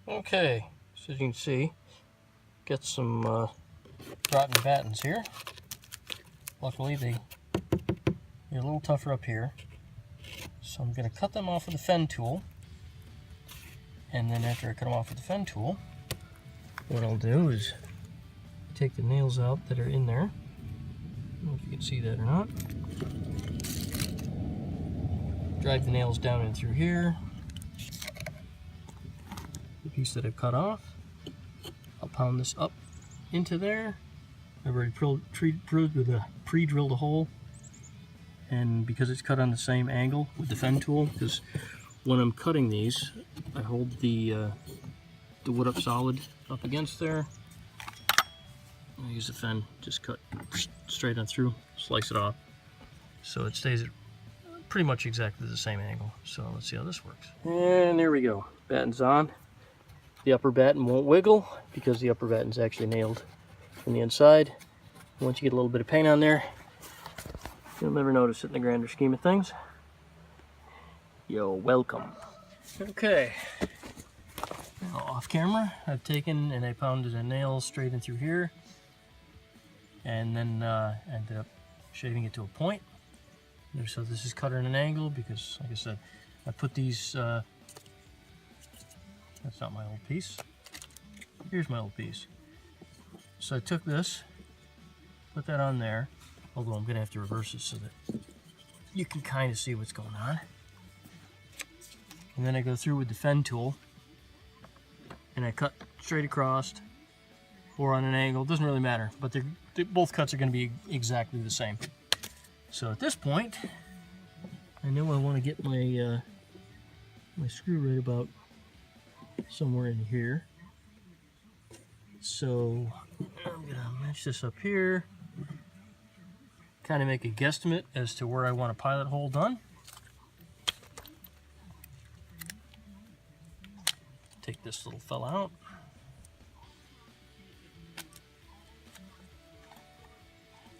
Okay, so as you can see, got some rotten battens here. Luckily they're a little tougher up here. So I'm going to cut them off with a fen tool. And then after I cut them off with the fen tool, what I'll do is take the nails out that are in there. I don't know if you can see that or not. Drive the nails down in through here. The piece that I've cut off, I'll pound this up into there. I've already pre-drilled a hole, and because it's cut on the same angle with the fen tool, because when I'm cutting these, I hold the wood up solid up against there. I use the fen, just cut straight on through, slice it off, so it stays at pretty much exactly the same angle. So let's see how this works. And there we go, batten's on. The upper batten won't wiggle because the upper batten's actually nailed from the inside. Once you get a little bit of paint on there, you'll never notice it in the grander scheme of things. You're welcome. Okay, now off camera, I've taken and I pounded a nail straight in through here, and then ended up shaving it to a point. So this is cut at an angle because, like I said, I put these, that's not my old piece. Here's my old piece. So I took this, put that on there, although I'm going to have to reverse it so that you can kind of see what's going on. And then I go through with the fen tool, and I cut straight across or on an angle. It doesn't really matter, but both cuts are going to be exactly the same. So at this point, I know I want to get my my screw right about somewhere in here. So I'm going to match this up here, kind of make a guesstimate as to where I want a pilot hole done. Take this little fella out.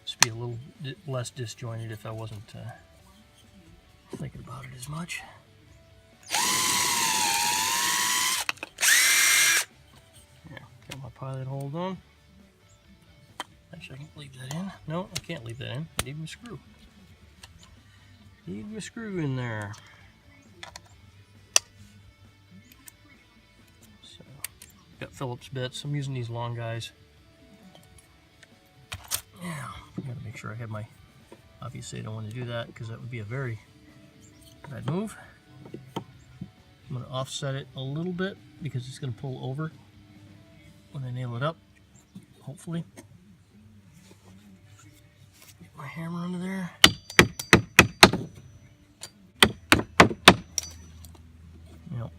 Just be a little less disjointed if I wasn't thinking about it as much. Yeah, got my pilot hole done. Actually, I can leave that in. No, I can't leave that in. I need my screw. Need my screw in there. So, got Phillips bits. I'm using these long guys. Yeah, I gotta make sure I have my. Obviously, I don't want to do that because that would be a very bad move. I'm going to offset it a little bit because it's going to pull over when I nail it up, hopefully. Get my hammer under there. Yep.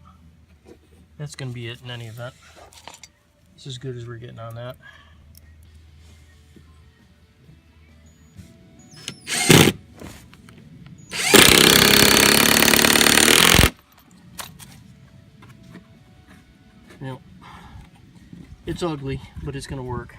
That's going to be it in any event. It's as good as we're getting on that. Yep. It's ugly, but it's going to work.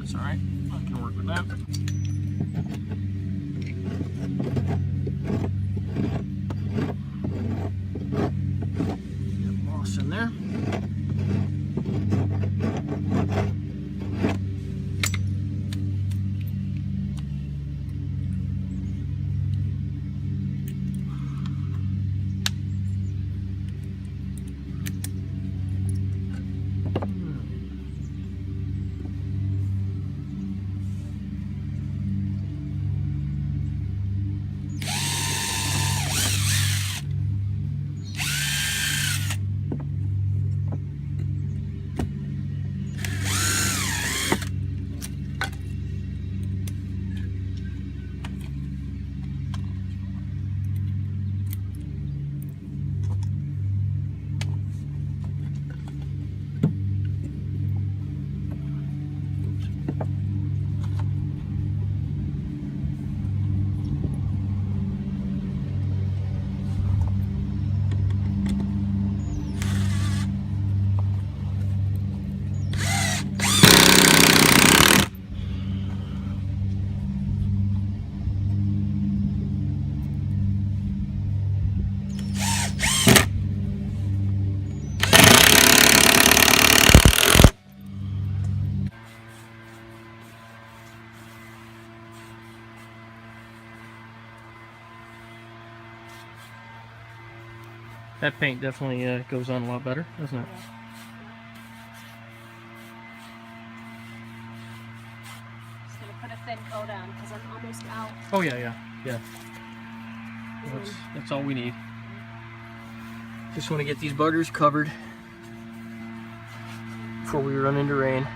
it's all right. I can work with that. Get moss in there. That paint definitely goes on a lot better, doesn't it? Just gonna put a thin coat on because I'm almost out. Oh yeah. That's all we need. Just want to get these buggers covered before we run into rain.